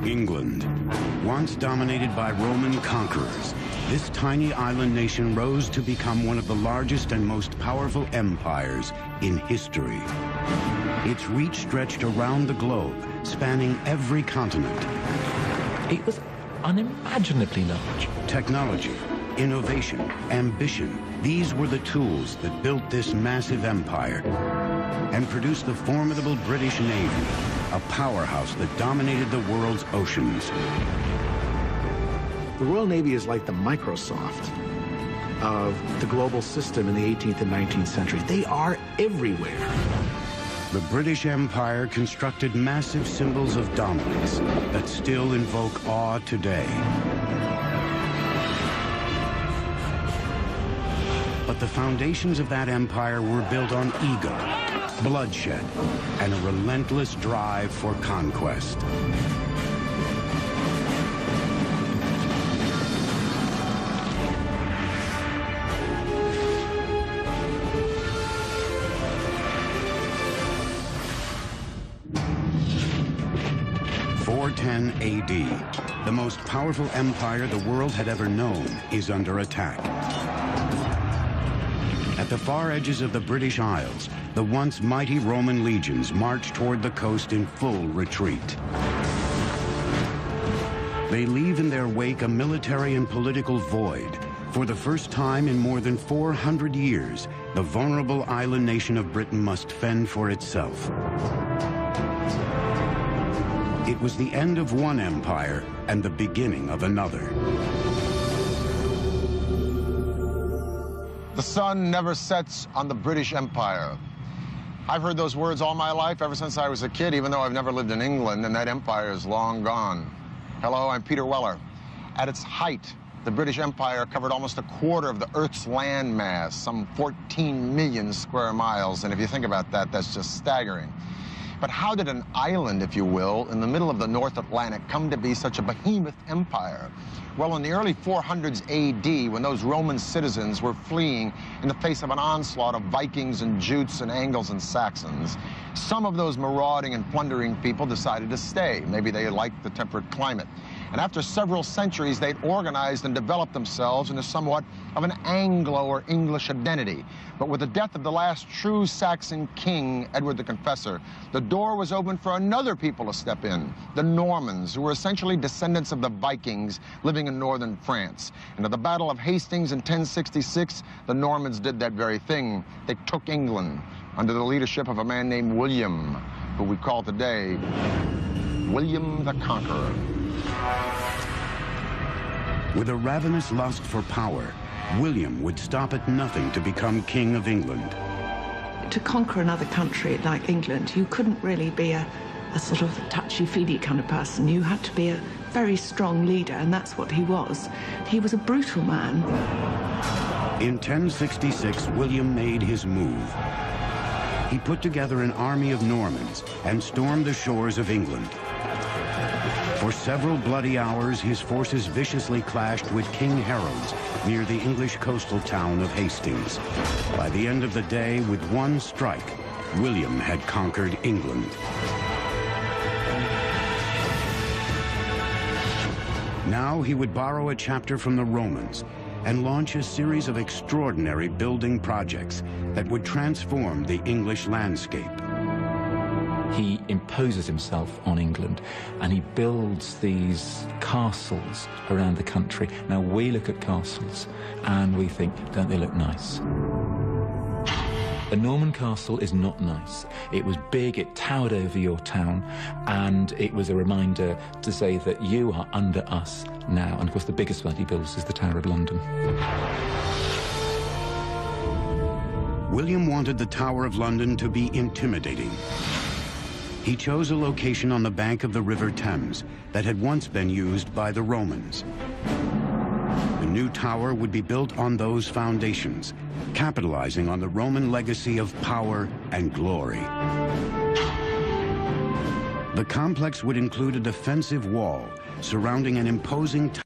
England. Once dominated by Roman conquerors, this tiny island nation rose to become one of the largest and most powerful empires in history. Its reach stretched around the globe, spanning every continent. It was unimaginably large. Technology, innovation, ambition, these were the tools that built this massive empire and produced the formidable British Navy, a powerhouse that dominated the world's oceans. The Royal Navy is like the Microsoft of the global system in the 18th and 19th century. They are everywhere. The British Empire constructed massive symbols of dominance that still invoke awe today. But the foundations of that empire were built on ego, bloodshed, and a relentless drive for conquest. AD, the most powerful empire the world had ever known is under attack. At the far edges of the British Isles, the once mighty Roman legions march toward the coast in full retreat. They leave in their wake a military and political void. For the first time in more than 400 years, the vulnerable island nation of Britain must fend for itself. It was the end of one empire and the beginning of another. The sun never sets on the British Empire. I've heard those words all my life, ever since I was a kid, even though I've never lived in England, and that empire is long gone. Hello, I'm Peter Weller. At its height, the British Empire covered almost a quarter of the Earth's land mass, some 14 million square miles, and if you think about that, that's just staggering. But how did an island, if you will, in the middle of the North Atlantic come to be such a behemoth empire? Well, in the early 400s AD, when those Roman citizens were fleeing in the face of an onslaught of Vikings and Jutes and Angles and Saxons, some of those marauding and plundering people decided to stay. Maybe they liked the temperate climate. And after several centuries, they'd organized and developed themselves into somewhat of an Anglo or English identity. But with the death of the last true Saxon king, Edward the Confessor, the door was open for another people to step in, the Normans, who were essentially descendants of the Vikings living in northern France. And at the Battle of Hastings in 1066, the Normans did that very thing. They took England under the leadership of a man named William, who we call today William the Conqueror. With a ravenous lust for power, William would stop at nothing to become King of England. To conquer another country like England, you couldn't really be a sort of touchy-feely kind of person. You had to be a very strong leader, and that's what he was. He was a brutal man. In 1066, William made his move. He put together an army of Normans and stormed the shores of England. For several bloody hours, his forces viciously clashed with King Harold's near the English coastal town of Hastings. By the end of the day, with one strike, William had conquered England. Now he would borrow a chapter from the Romans and launch a series of extraordinary building projects that would transform the English landscape. He imposes himself on England, and he builds these castles around the country. Now, we look at castles, and we think, don't they look nice? A Norman castle is not nice. It was big, it towered over your town, and it was a reminder to say that you are under us now. And of course, the biggest one he builds is the Tower of London. William wanted the Tower of London to be intimidating. He chose a location on the bank of the River Thames that had once been used by the Romans. The new tower would be built on those foundations, capitalizing on the Roman legacy of power and glory. The complex would include a defensive wall surrounding an imposing tower.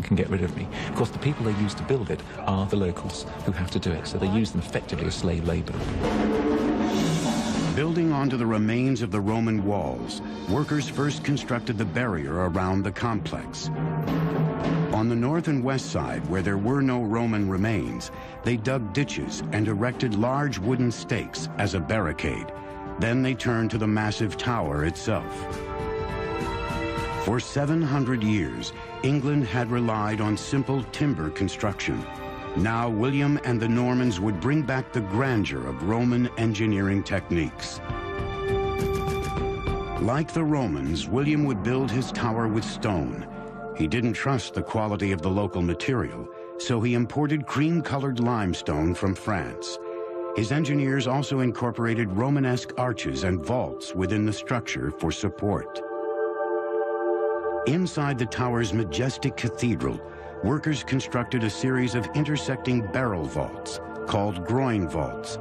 can get rid of me. Of course, the people they use to build it are the locals who have to do it, so they use them effectively as slave labor. Building onto the remains of the Roman walls, workers first constructed the barrier around the complex. On the north and west side, where there were no Roman remains, they dug ditches and erected large wooden stakes as a barricade. Then they turned to the massive tower itself. For 700 years, England had relied on simple timber construction. Now William and the Normans would bring back the grandeur of Roman engineering techniques. Like the Romans, William would build his tower with stone. He didn't trust the quality of the local material, so he imported cream-colored limestone from France. His engineers also incorporated Romanesque arches and vaults within the structure for support. Inside the tower's majestic cathedral, workers constructed a series of intersecting barrel vaults, called groin vaults.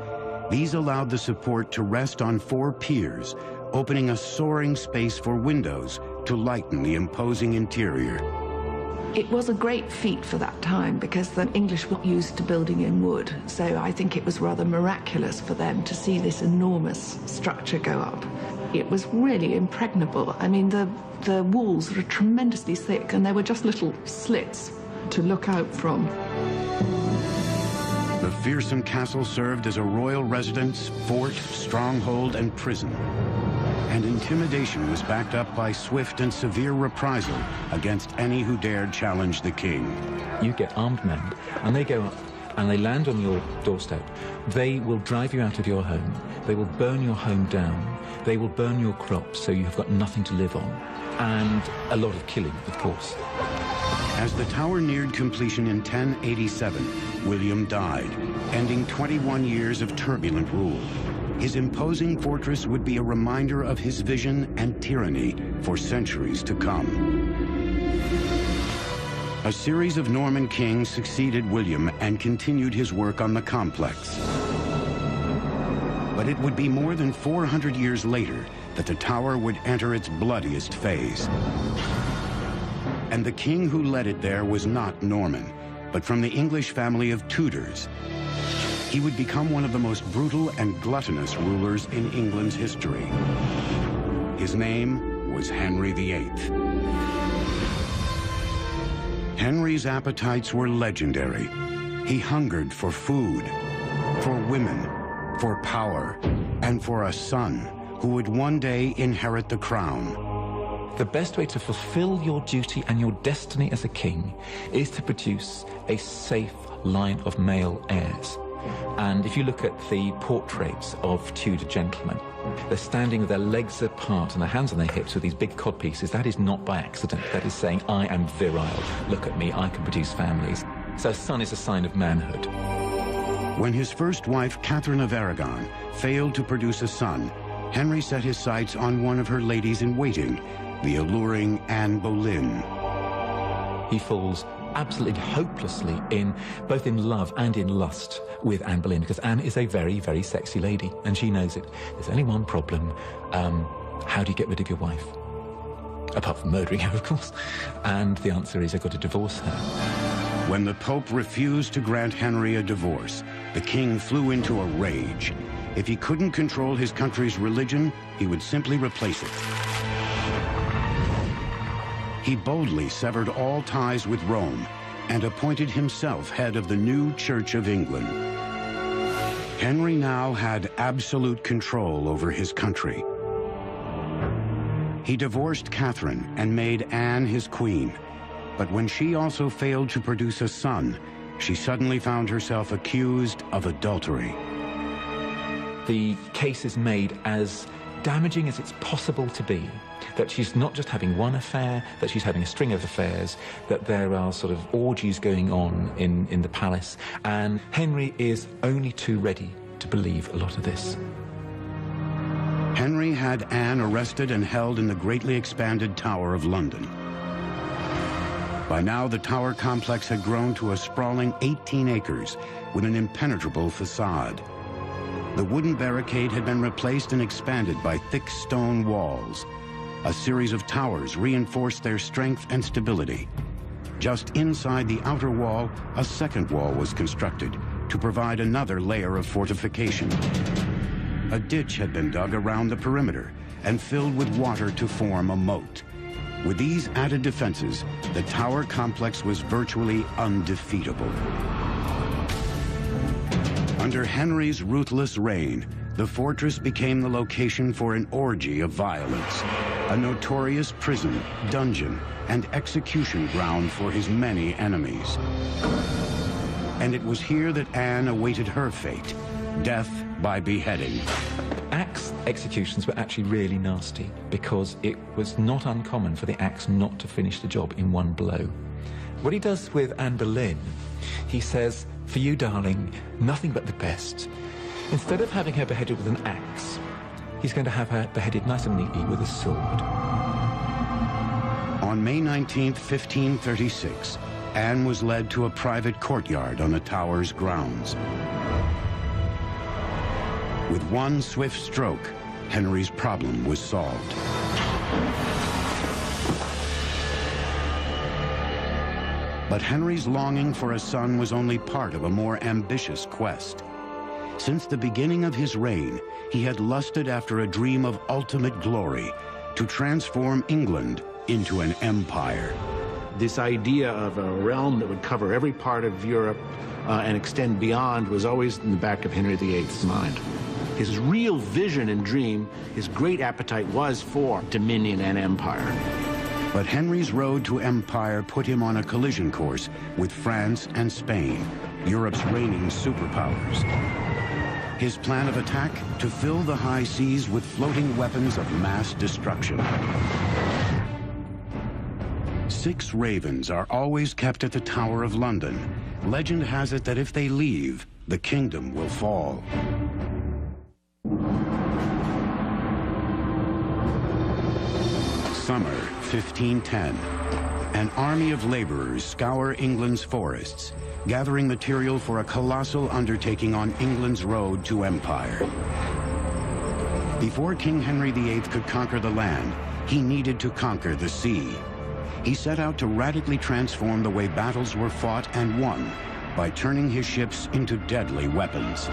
These allowed the support to rest on 4 piers, opening a soaring space for windows to lighten the imposing interior. It was a great feat for that time because the English were used to building in wood, so I think it was rather miraculous for them to see this enormous structure go up. It was really impregnable. I mean, the walls were tremendously thick and there were just little slits to look out from. The fearsome castle served as a royal residence, fort, stronghold, and prison. And intimidation was backed up by swift and severe reprisal against any who dared challenge the king. You get armed men, and they go up, and they land on your doorstep. They will drive you out of your home. They will burn your home down. They will burn your crops, so you've got nothing to live on. And a lot of killing, of course. As the tower neared completion in 1087, William died, ending 21 years of turbulent rule. His imposing fortress would be a reminder of his vision and tyranny for centuries to come. A series of Norman kings succeeded William and continued his work on the complex. But it would be more than 400 years later that the tower would enter its bloodiest phase. And the king who led it there was not Norman, but from the English family of Tudors. He would become one of the most brutal and gluttonous rulers in England's history. His name was Henry VIII. Henry's appetites were legendary. He hungered for food, for women, for power, and for a son who would one day inherit the crown. The best way to fulfill your duty and your destiny as a king is to produce a safe line of male heirs. And if you look at the portraits of Tudor gentlemen, they're standing with their legs apart and their hands on their hips with these big codpieces. That is not by accident. That is saying, I am virile. Look at me, I can produce families. So a son is a sign of manhood. When his first wife, Catherine of Aragon, failed to produce a son, Henry set his sights on one of her ladies-in-waiting, the alluring Anne Boleyn. He falls absolutely hopelessly both in love and in lust with Anne Boleyn, because Anne is a very, very sexy lady, and she knows it. There's only one problem. How do you get rid of your wife? Apart from murdering her, of course. And the answer is, I've got to divorce her. When the Pope refused to grant Henry a divorce, the king flew into a rage. If he couldn't control his country's religion, he would simply replace it. He boldly severed all ties with Rome and appointed himself head of the new Church of England. Henry now had absolute control over his country. He divorced Catherine and made Anne his queen. But when she also failed to produce a son, she suddenly found herself accused of adultery. The case is made as damaging as it's possible to be, that she's not just having one affair, that she's having a string of affairs, that there are sort of orgies going on in the palace, and Henry is only too ready to believe a lot of this. Henry had Anne arrested and held in the greatly expanded Tower of London. By now, the tower complex had grown to a sprawling 18 acres with an impenetrable facade. The wooden barricade had been replaced and expanded by thick stone walls. A series of towers reinforced their strength and stability. Just inside the outer wall, a second wall was constructed to provide another layer of fortification. A ditch had been dug around the perimeter and filled with water to form a moat. With these added defenses, the tower complex was virtually undefeatable. Under Henry's ruthless reign, the fortress became the location for an orgy of violence, a notorious prison, dungeon, and execution ground for his many enemies. And it was here that Anne awaited her fate, death by beheading. Axe executions were actually really nasty because it was not uncommon for the axe not to finish the job in one blow. What he does with Anne Boleyn, he says, "For you, darling, nothing but the best." Instead of having her beheaded with an axe, he's going to have her beheaded nice and neatly with a sword. On May 19th, 1536, Anne was led to a private courtyard on the tower's grounds. With one swift stroke, Henry's problem was solved. But Henry's longing for a son was only part of a more ambitious quest. Since the beginning of his reign, he had lusted after a dream of ultimate glory, to transform England into an empire. This idea of a realm that would cover every part of Europe and extend beyond was always in the back of Henry VIII's mind. His real vision and dream, his great appetite was for dominion and empire. But Henry's road to empire put him on a collision course with France and Spain, Europe's reigning superpowers. His plan of attack, to fill the high seas with floating weapons of mass destruction. 6 ravens are always kept at the Tower of London. Legend has it that if they leave, the kingdom will fall. Summer 1510. An army of laborers scour England's forests, gathering material for a colossal undertaking on England's road to empire. Before King Henry VIII could conquer the land, he needed to conquer the sea. He set out to radically transform the way battles were fought and won by turning his ships into deadly weapons.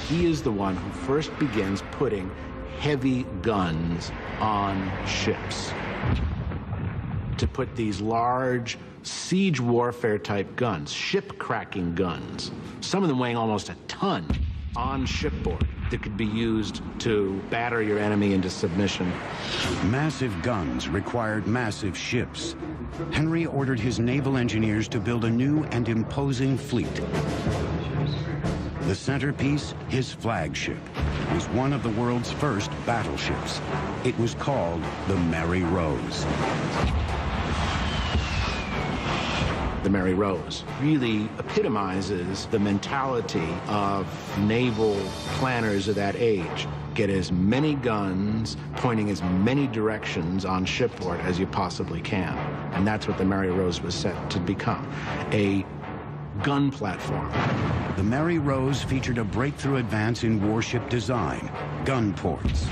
He is the one who first begins putting heavy guns on ships. To put these large siege warfare type guns, ship cracking guns, some of them weighing almost a ton, on shipboard that could be used to batter your enemy into submission. Massive guns required massive ships. Henry ordered his naval engineers to build a new and imposing fleet. The centerpiece, his flagship, was one of the world's first battleships. It was called the Mary Rose. The Mary Rose really epitomizes the mentality of naval planners of that age. Get as many guns pointing as many directions on shipboard as you possibly can. And that's what the Mary Rose was set to become, a gun platform. The Mary Rose featured a breakthrough advance in warship design, gun ports.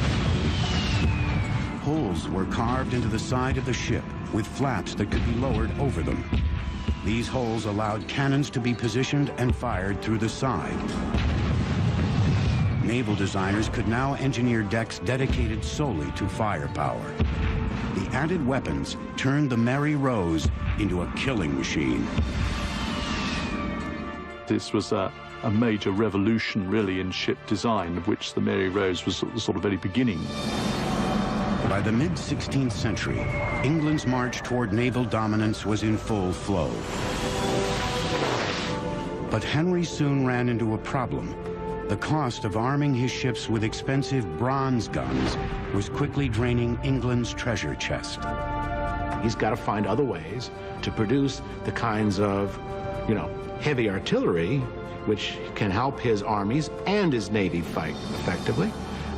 Holes were carved into the side of the ship with flaps that could be lowered over them. These holes allowed cannons to be positioned and fired through the side. Naval designers could now engineer decks dedicated solely to firepower. The added weapons turned the Mary Rose into a killing machine. This was a major revolution, really, in ship design, of which the Mary Rose was at the sort of very beginning. By the mid-16th century, England's march toward naval dominance was in full flow. But Henry soon ran into a problem. The cost of arming his ships with expensive bronze guns was quickly draining England's treasure chest. He's got to find other ways to produce the kinds of, heavy artillery, which can help his armies and his navy fight effectively,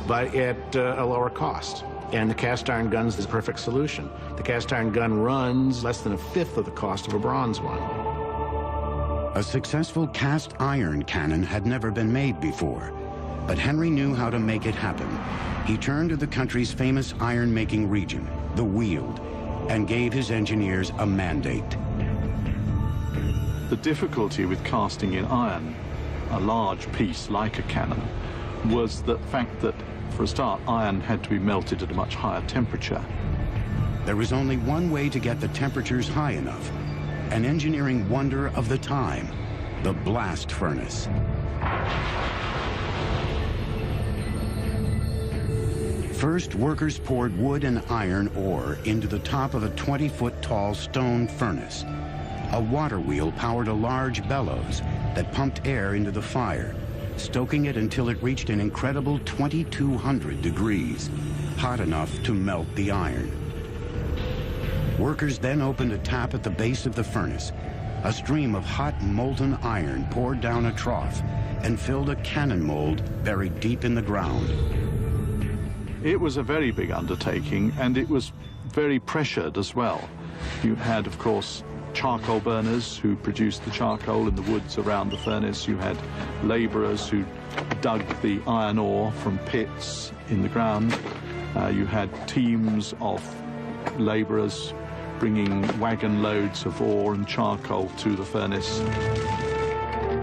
but at a lower cost. And the cast iron gun is the perfect solution. The cast iron gun runs less than a fifth of the cost of a bronze one. A successful cast iron cannon had never been made before, but Henry knew how to make it happen. He turned to the country's famous iron-making region, the Weald, and gave his engineers a mandate. The difficulty with casting in iron a large piece like a cannon was the fact that, for a start, iron had to be melted at a much higher temperature. There was only one way to get the temperatures high enough, an engineering wonder of the time, the blast furnace. First, workers poured wood and iron ore into the top of a 20-foot tall stone furnace. A water wheel powered a large bellows that pumped air into the fire, stoking it until it reached an incredible 2,200 degrees, hot enough to melt the iron. Workers then opened a tap at the base of the furnace. A stream of hot, molten iron poured down a trough and filled a cannon mold buried deep in the ground. It was a very big undertaking, and it was very pressured as well. You had, of course, charcoal burners who produced the charcoal in the woods around the furnace. You had laborers who dug the iron ore from pits in the ground. You had teams of laborers bringing wagon loads of ore and charcoal to the furnace.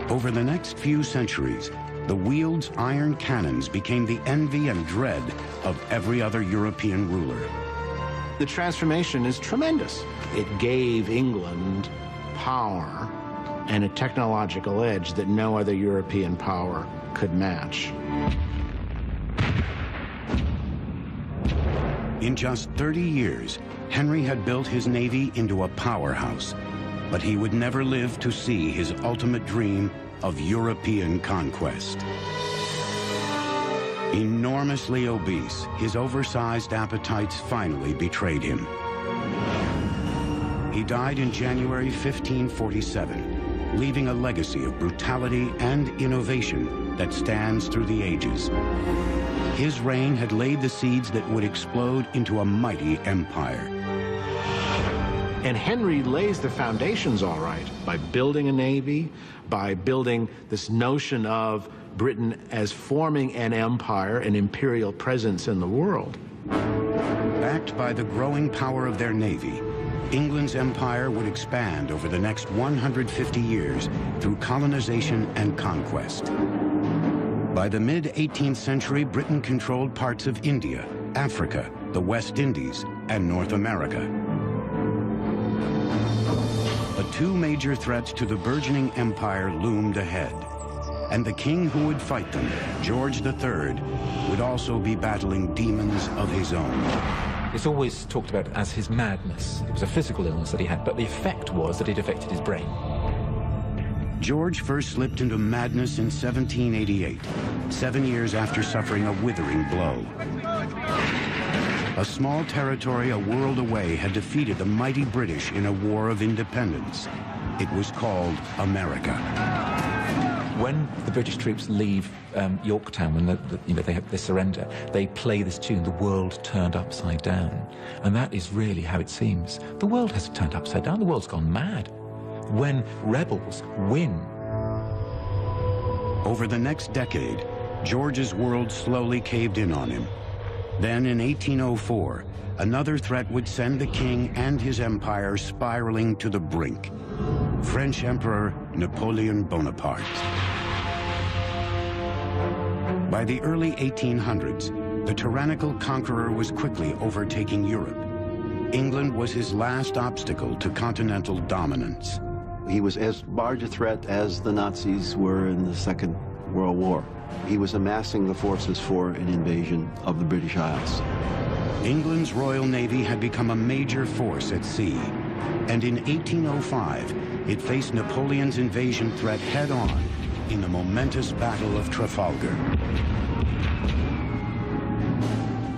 Over the next few centuries, the Weald's iron cannons became the envy and dread of every other European ruler. The transformation is tremendous. It gave England power and a technological edge that no other European power could match. In just 30 years, Henry had built his navy into a powerhouse, but he would never live to see his ultimate dream of European conquest. Enormously obese, his oversized appetites finally betrayed him. He died in January 1547, leaving a legacy of brutality and innovation that stands through the ages. His reign had laid the seeds that would explode into a mighty empire. And Henry lays the foundations all right by building a navy, by building this notion of Britain as forming an empire, an imperial presence in the world. Backed by the growing power of their navy, England's empire would expand over the next 150 years through colonization and conquest. By the mid-18th century, Britain controlled parts of India, Africa, the West Indies, and North America. But two major threats to the burgeoning empire loomed ahead, and the king who would fight them, George III, would also be battling demons of his own. It's always talked about as his madness. It was a physical illness that he had, but the effect was that it affected his brain. George first slipped into madness in 1788, 7 years after suffering a withering blow. A small territory a world away had defeated the mighty British in a war of independence. It was called America. When the British troops leave Yorktown, when they surrender, they play this tune, "The World Turned Upside Down." And that is really how it seems. The world hasn't turned upside down, the world's gone mad. When rebels win. Over the next decade, George's world slowly caved in on him. Then in 1804, another threat would send the king and his empire spiraling to the brink. French Emperor Napoleon Bonaparte. By the early 1800s, the tyrannical conqueror was quickly overtaking Europe. England was his last obstacle to continental dominance. He was as large a threat as the Nazis were in the Second World War. He was amassing the forces for an invasion of the British Isles. England's Royal Navy had become a major force at sea, and in 1805, it faced Napoleon's invasion threat head-on in the momentous Battle of Trafalgar.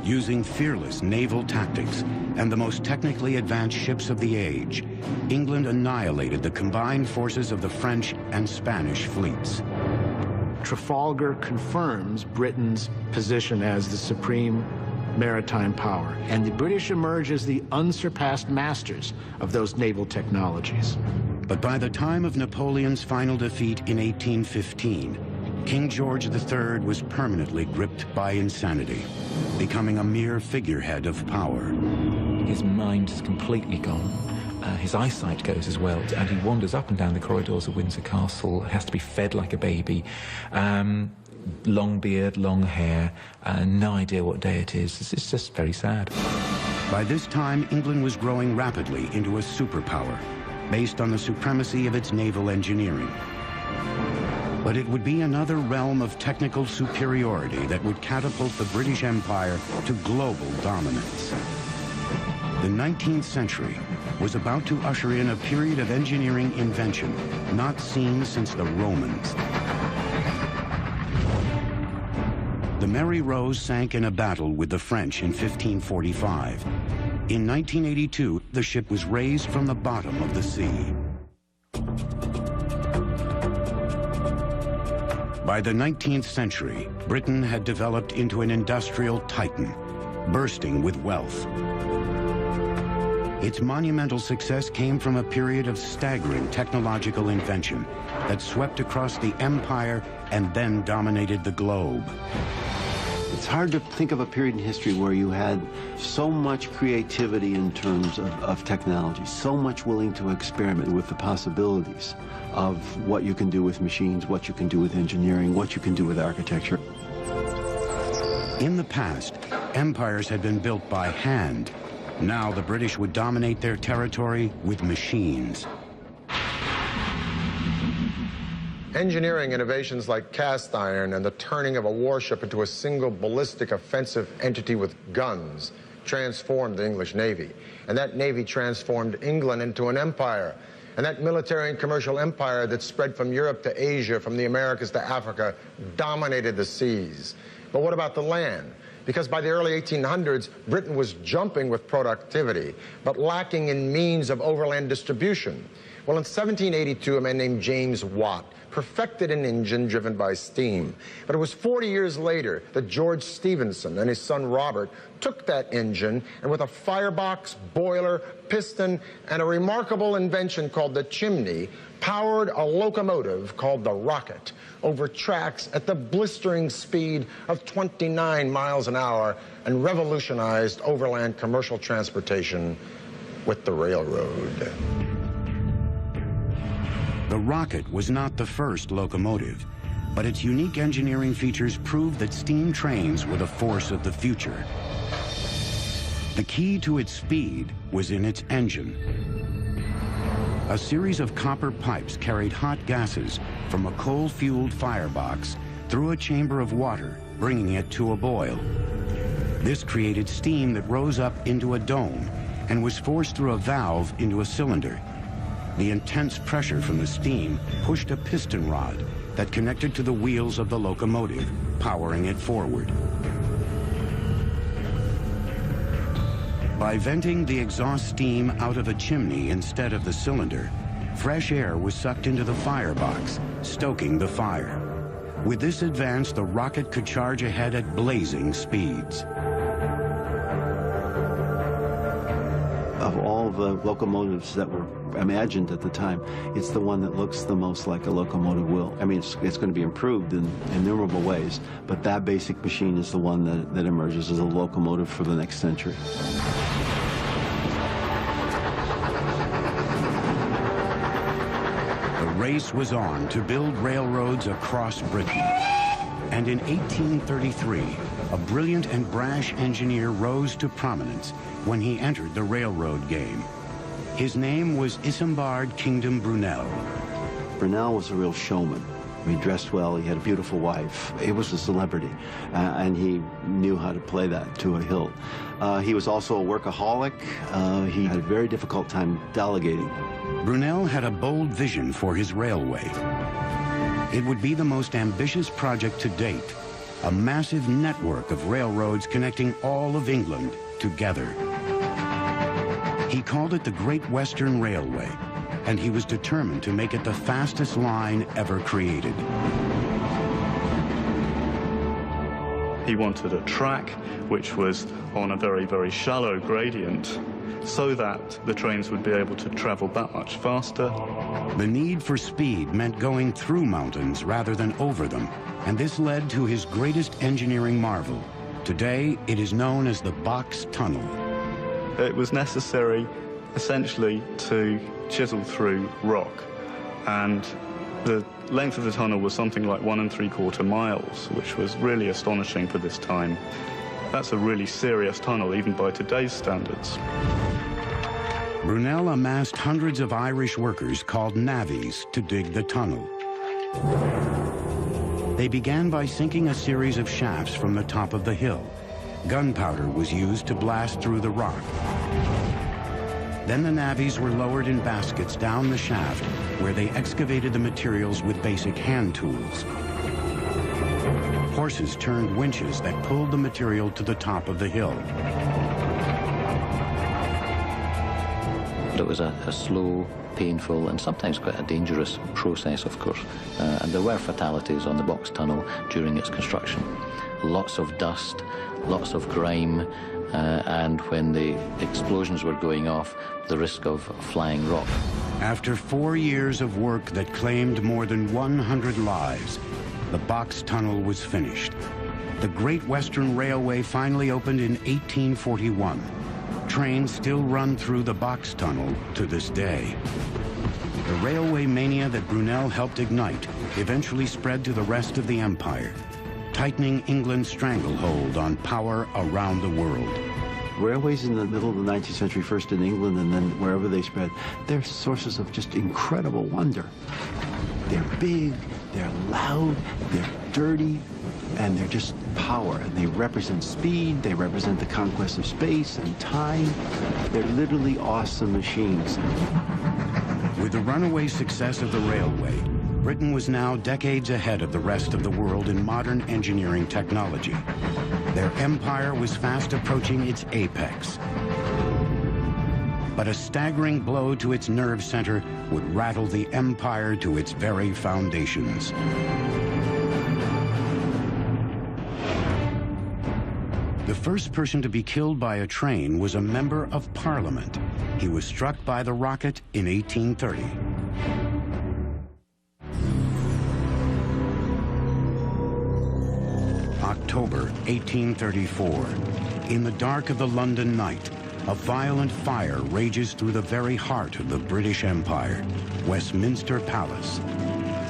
Using fearless naval tactics and the most technically advanced ships of the age, England annihilated the combined forces of the French and Spanish fleets. Trafalgar confirms Britain's position as the supreme maritime power, and the British emerge as the unsurpassed masters of those naval technologies. But by the time of Napoleon's final defeat in 1815, King George III was permanently gripped by insanity, becoming a mere figurehead of power. his mind is completely gone. His eyesight goes as well, and he wanders up and down the corridors of Windsor Castle, has to be fed like a baby. Long beard, long hair, no idea what day it is. It's just very sad. By this time, England was growing rapidly into a superpower, based on the supremacy of its naval engineering. But it would be another realm of technical superiority that would catapult the British Empire to global dominance. The 19th century was about to usher in a period of engineering invention not seen since the Romans. The Mary Rose sank in a battle with the French in 1545. In 1982, the ship was raised from the bottom of the sea. By the 19th century, Britain had developed into an industrial titan, bursting with wealth. Its monumental success came from a period of staggering technological invention that swept across the empire and then dominated the globe. It's hard to think of a period in history where you had so much creativity in terms of technology, so much willing to experiment with the possibilities of what you can do with machines, what you can do with engineering, what you can do with architecture. In the past, empires had been built by hand. Now the British would dominate their territory with machines. Engineering innovations like cast iron and the turning of a warship into a single ballistic offensive entity with guns transformed the English Navy. And that Navy transformed England into an empire. And that military and commercial empire that spread from Europe to Asia, from the Americas to Africa, dominated the seas. But what about the land? Because by the early 1800s, Britain was jumping with productivity, but lacking in means of overland distribution. Well, in 1782, a man named James Watt perfected an engine driven by steam. But it was 40 years later that George Stephenson and his son Robert took that engine and with a firebox, boiler, piston, and a remarkable invention called the chimney, powered a locomotive called the Rocket over tracks at the blistering speed of 29 miles an hour and revolutionized overland commercial transportation with the railroad. The Rocket was not the first locomotive, but its unique engineering features proved that steam trains were the force of the future. The key to its speed was in its engine. A series of copper pipes carried hot gases from a coal-fueled firebox through a chamber of water, bringing it to a boil. This created steam that rose up into a dome and was forced through a valve into a cylinder. The intense pressure from the steam pushed a piston rod that connected to the wheels of the locomotive, powering it forward. By venting the exhaust steam out of a chimney instead of the cylinder, fresh air was sucked into the firebox, stoking the fire. With this advance, the Rocket could charge ahead at blazing speeds. Of all the locomotives that were imagined at the time, it's the one that looks the most like a locomotive will. I mean, it's going to be improved in innumerable ways, but that basic machine is the one that emerges as a locomotive for the next century. The race was on to build railroads across Britain. And in 1833, a brilliant and brash engineer rose to prominence when he entered the railroad game. His name was Isambard Kingdom Brunel. Brunel was a real showman. He dressed well, he had a beautiful wife. He was a celebrity, and he knew how to play that to a hilt. He was also a workaholic. He had a very difficult time delegating. Brunel had a bold vision for his railway. It would be the most ambitious project to date, a massive network of railroads connecting all of England together. He called it the Great Western Railway, and he was determined to make it the fastest line ever created. He wanted a track which was on a very, very shallow gradient so that the trains would be able to travel that much faster. The need for speed meant going through mountains rather than over them, and this led to his greatest engineering marvel. Today, it is known as the Box Tunnel. It was necessary, essentially, to chisel through rock. And the length of the tunnel was something like 1 3/4 miles, which was really astonishing for this time. That's a really serious tunnel, even by today's standards. Brunel amassed hundreds of Irish workers called navvies to dig the tunnel. They began by sinking a series of shafts from the top of the hill. Gunpowder was used to blast through the rock. Then the navvies were lowered in baskets down the shaft, where they excavated the materials with basic hand tools. Horses turned winches that pulled the material to the top of the hill. It was a slow, painful, and sometimes quite a dangerous process, of course. And there were fatalities on the box tunnel during its construction. Lots of dust, lots of grime, and when the explosions were going off, the risk of flying rock. After 4 years of work that claimed more than 100 lives, the box tunnel was finished. The Great Western Railway finally opened in 1841. Trains still run through the box tunnel to this day. The railway mania that Brunel helped ignite eventually spread to the rest of the empire, tightening England's stranglehold on power around the world. Railways in the middle of the 19th century, first in England and then wherever they spread, they're sources of just incredible wonder. They're big, they're loud, they're dirty, and they're just power. And they represent speed, they represent the conquest of space and time. They're literally awesome machines. With the runaway success of the railway, Britain was now decades ahead of the rest of the world in modern engineering technology. Their empire was fast approaching its apex. But a staggering blow to its nerve center would rattle the empire to its very foundations. The first person to be killed by a train was a member of Parliament. He was struck by the rocket in 1830. October 1834. In the dark of the London night, a violent fire rages through the very heart of the British Empire, Westminster Palace.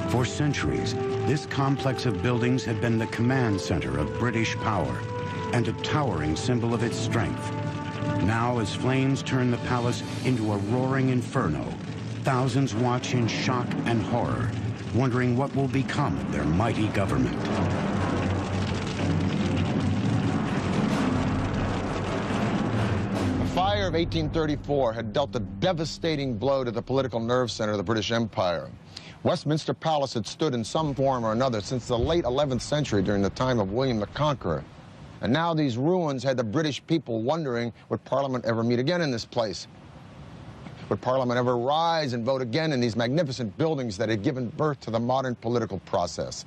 For centuries, this complex of buildings had been the command center of British power and a towering symbol of its strength. Now, as flames turn the palace into a roaring inferno, thousands watch in shock and horror, wondering what will become of their mighty government. The fire of 1834 had dealt a devastating blow to the political nerve center of the British Empire. Westminster Palace had stood in some form or another since the late 11th century during the time of William the Conqueror. And now these ruins had the British people wondering, would Parliament ever meet again in this place? Would Parliament ever rise and vote again in these magnificent buildings that had given birth to the modern political process?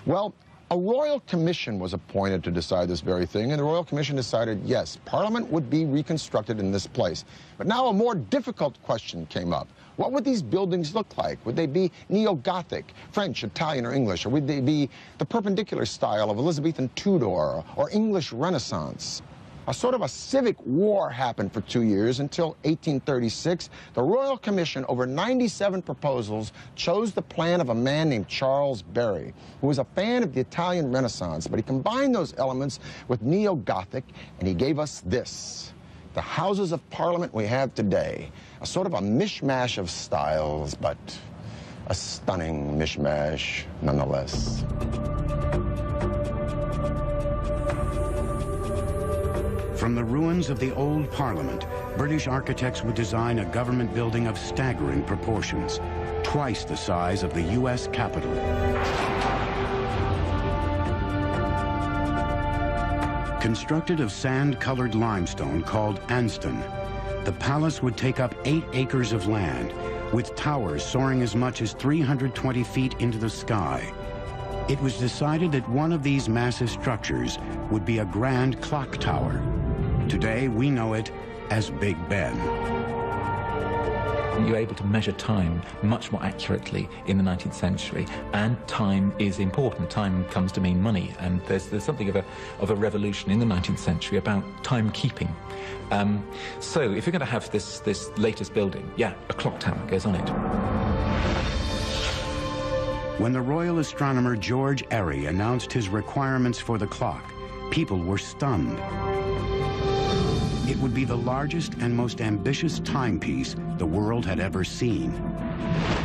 Well, a royal commission was appointed to decide this very thing, and the royal commission decided, yes, Parliament would be reconstructed in this place. But now a more difficult question came up. What would these buildings look like? Would they be neo-Gothic, French, Italian, or English? Or would they be the perpendicular style of Elizabethan Tudor or English Renaissance? A sort of a civic war happened for 2 years until 1836. The Royal Commission, over 97 proposals, chose the plan of a man named Charles Barry, who was a fan of the Italian Renaissance, but he combined those elements with neo-Gothic, and he gave us this. The Houses of Parliament we have today, a sort of a mishmash of styles, but a stunning mishmash nonetheless. From the ruins of the old Parliament, British architects would design a government building of staggering proportions, twice the size of the U.S. Capitol. Constructed of sand-colored limestone called Anston, the palace would take up 8 acres of land, with towers soaring as much as 320 feet into the sky. It was decided that one of these massive structures would be a grand clock tower. Today, we know it as Big Ben. You're able to measure time much more accurately in the 19th century, and time is important. Time comes to mean money, and there's something of a revolution in the 19th century about timekeeping. So if you're going to have this latest building, yeah, a clock tower goes on it. When the royal astronomer George Airy announced his requirements for the clock, people were stunned. It would be the largest and most ambitious timepiece the world had ever seen.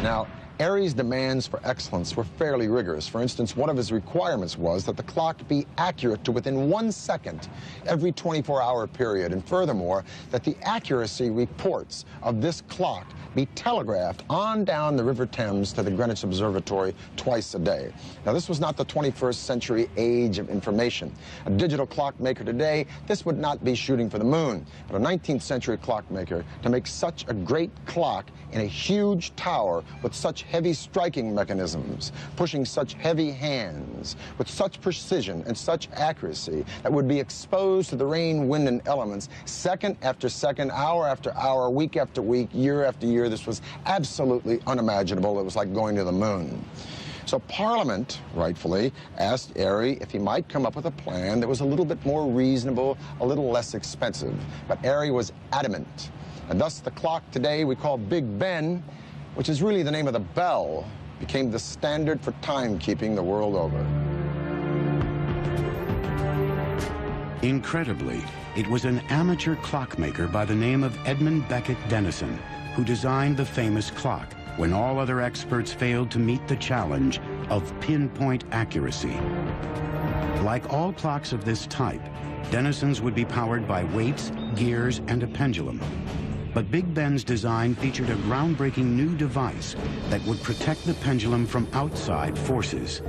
Now, Airy's demands for excellence were fairly rigorous. For instance, one of his requirements was that the clock be accurate to within 1 second every 24-hour period, and furthermore, that the accuracy reports of this clock be telegraphed on down the River Thames to the Greenwich Observatory twice a day. Now, this was not the 21st century age of information. A digital clockmaker today, this would not be shooting for the moon. But a 19th century clockmaker, to make such a great clock in a huge tower with such heavy striking mechanisms, pushing such heavy hands, with such precision and such accuracy that would be exposed to the rain, wind, and elements second after second, hour after hour, week after week, year after year. This was absolutely unimaginable. It was like going to the moon. So Parliament, rightfully, asked Airy if he might come up with a plan that was a little bit more reasonable, a little less expensive. But Airy was adamant. And thus the clock today we call Big Ben, which is really the name of the bell, became the standard for timekeeping the world over. Incredibly, it was an amateur clockmaker by the name of Edmund Beckett Denison who designed the famous clock when all other experts failed to meet the challenge of pinpoint accuracy. Like all clocks of this type, Denison's would be powered by weights, gears, and a pendulum. But Big Ben's design featured a groundbreaking new device that would protect the pendulum from outside forces.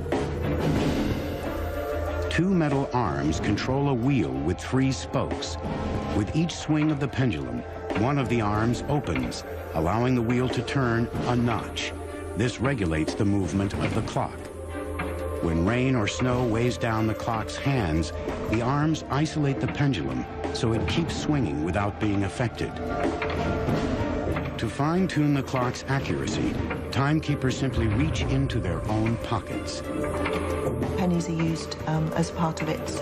2 metal arms control a wheel with 3 spokes. With each swing of the pendulum, one of the arms opens, allowing the wheel to turn a notch. This regulates the movement of the clock. When rain or snow weighs down the clock's hands, the arms isolate the pendulum so it keeps swinging without being affected. To fine-tune the clock's accuracy, timekeepers simply reach into their own pockets. Pennies are used as part of its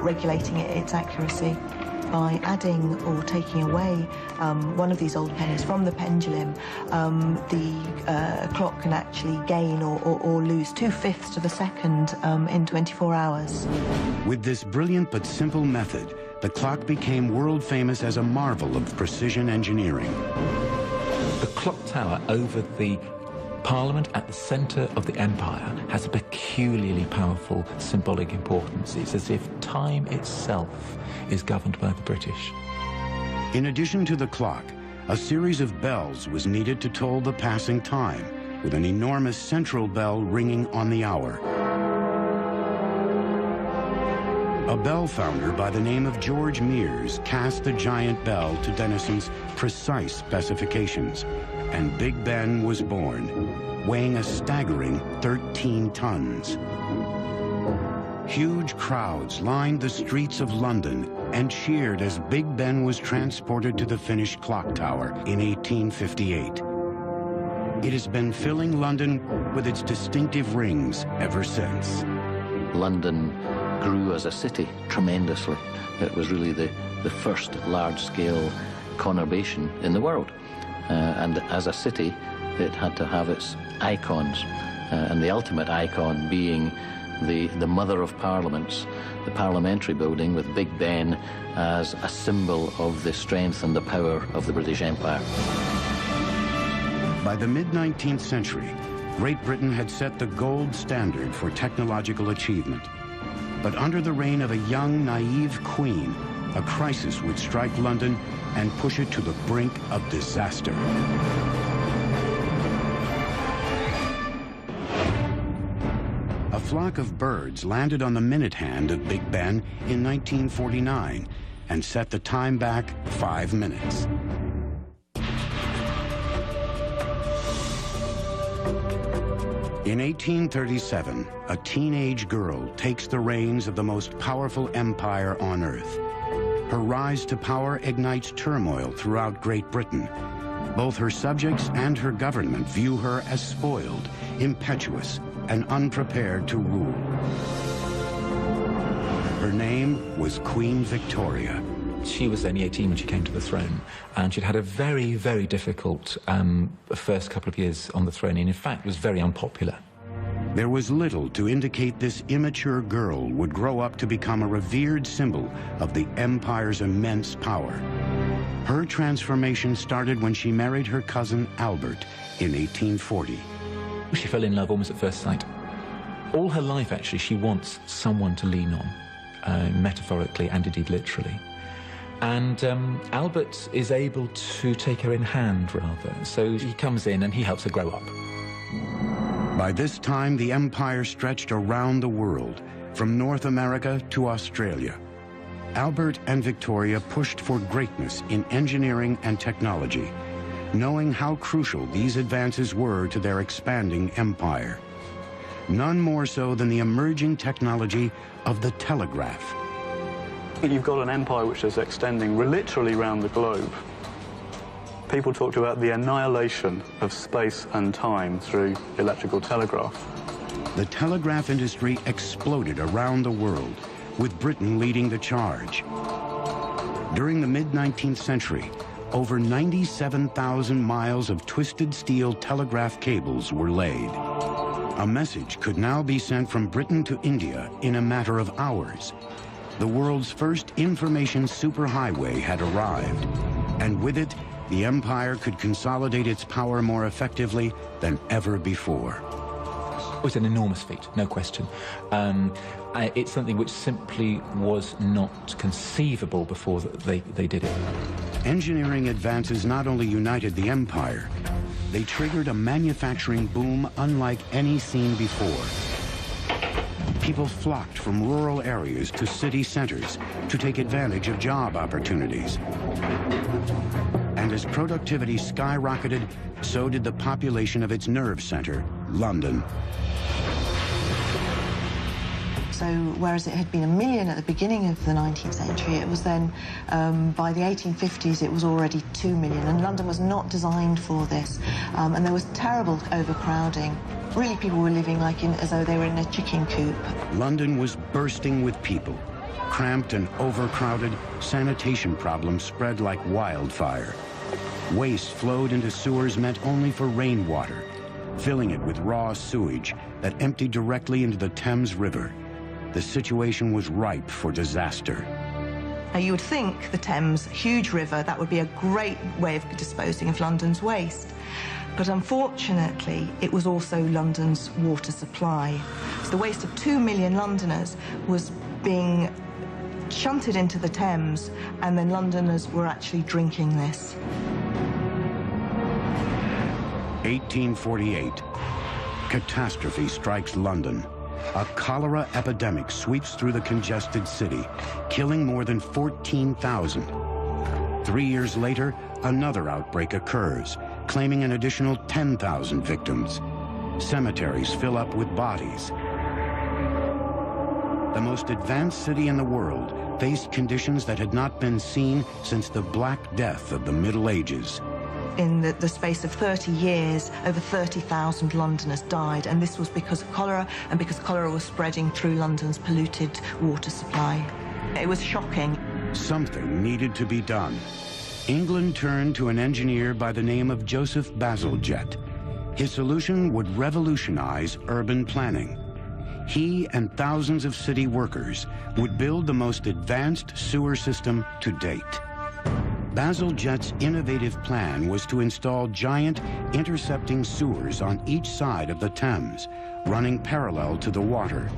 regulating its accuracy. By adding or taking away one of these old pennies from the pendulum, the clock can actually gain or lose 2/5 of a second in 24 hours. With this brilliant but simple method, the clock became world famous as a marvel of precision engineering. The clock tower over the Parliament at the centre of the empire has a peculiarly powerful symbolic importance. It's as if time itself is governed by the British. In addition to the clock, a series of bells was needed to toll the passing time, with an enormous central bell ringing on the hour. A bell founder by the name of George Mears cast the giant bell to Denison's precise specifications, and Big Ben was born, weighing a staggering 13 tons. Huge crowds lined the streets of London and cheered as Big Ben was transported to the finished clock tower in 1858. It has been filling London with its distinctive rings ever since. London grew as a city tremendously. It was really the first large-scale conurbation in the world. And as a city, it had to have its icons, and the ultimate icon being the mother of parliaments, the parliamentary building with Big Ben as a symbol of the strength and the power of the British Empire. By the mid-19th century, Great Britain had set the gold standard for technological achievement. But under the reign of a young, naive queen, a crisis would strike London and push it to the brink of disaster. A flock of birds landed on the minute hand of Big Ben in 1949 and set the time back 5 minutes. In 1837, a teenage girl takes the reins of the most powerful empire on earth. Her rise to power ignites turmoil throughout Great Britain. Both her subjects and her government view her as spoiled, impetuous, and unprepared to rule. Her name was Queen Victoria. She was only 18 when she came to the throne, and she'd had a very, very difficult first couple of years on the throne, and in fact was very unpopular. There was little to indicate this immature girl would grow up to become a revered symbol of the empire's immense power. Her transformation started when she married her cousin Albert in 1840. She fell in love almost at first sight. All her life, actually, she wants someone to lean on, metaphorically and indeed literally. And Albert is able to take her in hand, rather. So he comes in and he helps her grow up. By this time, the empire stretched around the world, from North America to Australia. Albert and Victoria pushed for greatness in engineering and technology, knowing how crucial these advances were to their expanding empire. None more so than the emerging technology of the telegraph. You've got an empire which is extending literally around the globe. People talked about the annihilation of space and time through electrical telegraph. The telegraph industry exploded around the world, with Britain leading the charge. During the mid-19th century, over 97,000 miles of twisted steel telegraph cables were laid. A message could now be sent from Britain to India in a matter of hours. The world's first information superhighway had arrived, and with it, the empire could consolidate its power more effectively than ever before. It was an enormous feat, no question. It's something which simply was not conceivable before they did it. Engineering advances not only united the empire, they triggered a manufacturing boom unlike any seen before. People flocked from rural areas to city centers to take advantage of job opportunities. And as productivity skyrocketed, so did the population of its nerve center, London. So whereas it had been 1 million at the beginning of the 19th century, it was then, by the 1850s, it was already 2 million. And London was not designed for this. And there was terrible overcrowding. Really, people were living as though they were in a chicken coop. London was bursting with people. Cramped and overcrowded, sanitation problems spread like wildfire. Waste flowed into sewers meant only for rainwater, filling it with raw sewage that emptied directly into the Thames River. The situation was ripe for disaster. Now, you would think the Thames, huge river, that would be a great way of disposing of London's waste. But unfortunately, it was also London's water supply. So the waste of 2 million Londoners was being shunted into the Thames, and then Londoners were actually drinking this. 1848. Catastrophe strikes London. A cholera epidemic sweeps through the congested city, killing more than 14,000. 3 years later, another outbreak occurs, claiming an additional 10,000 victims. Cemeteries fill up with bodies. The most advanced city in the world faced conditions that had not been seen since the Black Death of the Middle Ages. In the space of 30 years, over 30,000 Londoners died, and this was because of cholera, and because cholera was spreading through London's polluted water supply. It was shocking. Something needed to be done. England turned to an engineer by the name of Joseph Bazalgette. His solution would revolutionize urban planning. He and thousands of city workers would build the most advanced sewer system to date. Bazalgette's innovative plan was to install giant intercepting sewers on each side of the Thames, running parallel to the water.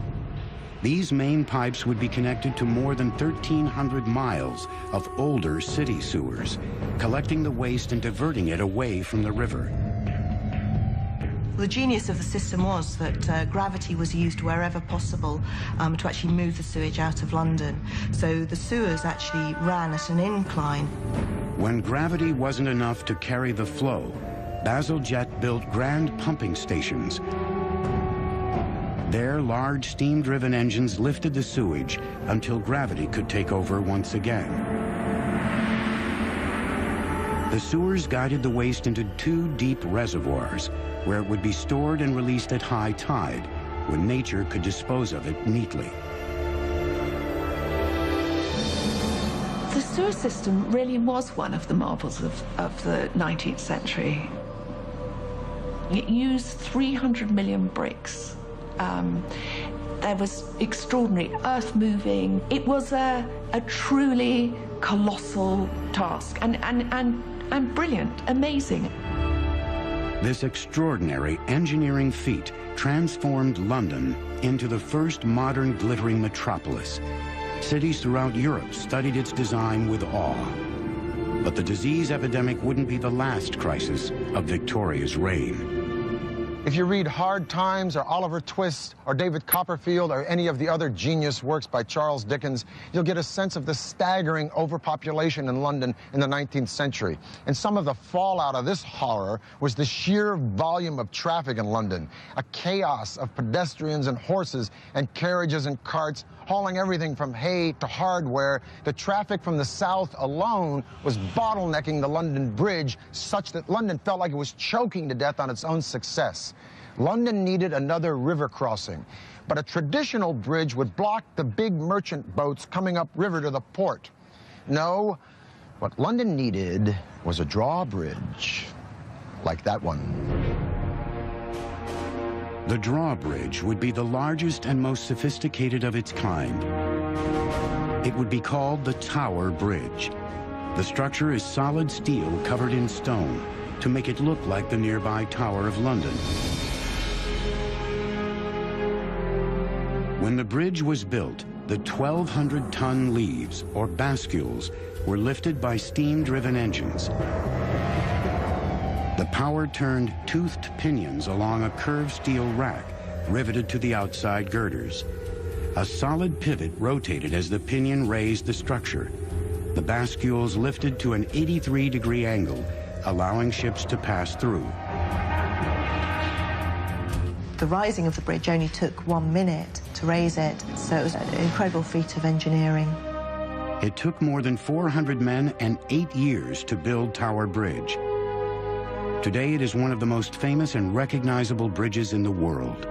These main pipes would be connected to more than 1,300 miles of older city sewers, collecting the waste and diverting it away from the river. The genius of the system was that gravity was used wherever possible to actually move the sewage out of London. So the sewers actually ran at an incline. When gravity wasn't enough to carry the flow, Bazalgette built grand pumping stations. There, large steam-driven engines lifted the sewage until gravity could take over once again. The sewers guided the waste into 2 deep reservoirs, where it would be stored and released at high tide, when nature could dispose of it neatly. The sewer system really was one of the marvels of the 19th century. It used 300 million bricks. There was extraordinary earth moving. It was a truly colossal task and brilliant, amazing. This extraordinary engineering feat transformed London into the first modern glittering metropolis. Cities throughout Europe studied its design with awe. But the disease epidemic wouldn't be the last crisis of Victoria's reign. If you read Hard Times or Oliver Twist or David Copperfield or any of the other genius works by Charles Dickens, you'll get a sense of the staggering overpopulation in London in the 19th century. And some of the fallout of this horror was the sheer volume of traffic in London, a chaos of pedestrians and horses and carriages and carts hauling everything from hay to hardware. The traffic from the south alone was bottlenecking the London Bridge such that London felt like it was choking to death on its own success. London needed another river crossing, but a traditional bridge would block the big merchant boats coming up river to the port. No, what London needed was a drawbridge, like that one. The drawbridge would be the largest and most sophisticated of its kind. It would be called the Tower Bridge. The structure is solid steel covered in stone to make it look like the nearby Tower of London. When the bridge was built, the 1,200-ton leaves, or bascules, were lifted by steam-driven engines. The power turned toothed pinions along a curved steel rack, riveted to the outside girders. A solid pivot rotated as the pinion raised the structure. The bascules lifted to an 83-degree angle, allowing ships to pass through. The rising of the bridge only took 1 minute to raise it, so it was an incredible feat of engineering. It took more than 400 men and 8 years to build Tower Bridge. Today, it is one of the most famous and recognizable bridges in the world.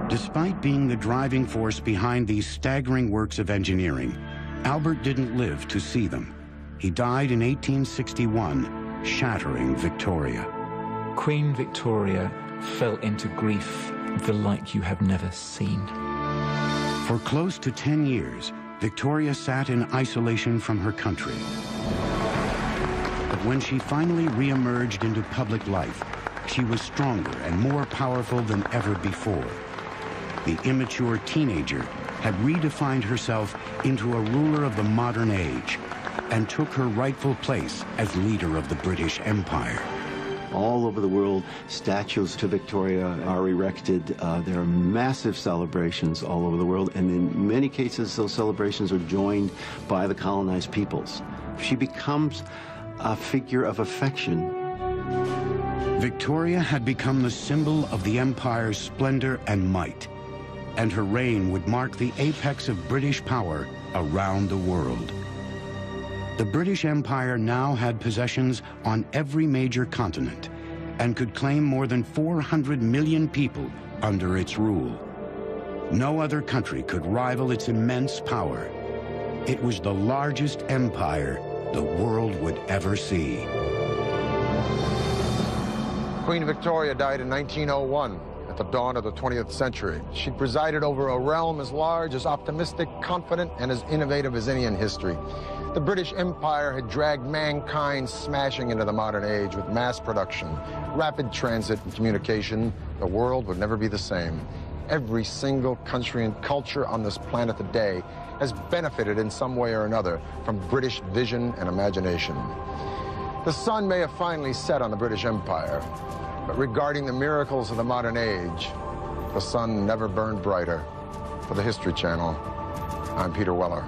Despite being the driving force behind these staggering works of engineering, Albert didn't live to see them. He died in 1861, shattering Victoria. Queen Victoria fell into grief the like you have never seen. For close to 10 years, Victoria sat in isolation from her country. But when she finally re-emerged into public life, she was stronger and more powerful than ever before. The immature teenager had redefined herself into a ruler of the modern age and took her rightful place as leader of the British Empire. All over the world, statues to Victoria are erected. There are massive celebrations all over the world, and in many cases, those celebrations are joined by the colonized peoples. She becomes a figure of affection. Victoria had become the symbol of the empire's splendor and might, and her reign would mark the apex of British power around the world. The British Empire now had possessions on every major continent and could claim more than 400 million people under its rule. No other country could rival its immense power. It was the largest empire the world would ever see. Queen Victoria died in 1901 at the dawn of the 20th century. She presided over a realm as large, as optimistic, confident, and as innovative as any in history. The British Empire had dragged mankind smashing into the modern age with mass production, rapid transit and communication. The world would never be the same. Every single country and culture on this planet today has benefited in some way or another from British vision and imagination. The sun may have finally set on the British Empire, but regarding the miracles of the modern age, the sun never burned brighter. For the History Channel, I'm Peter Weller.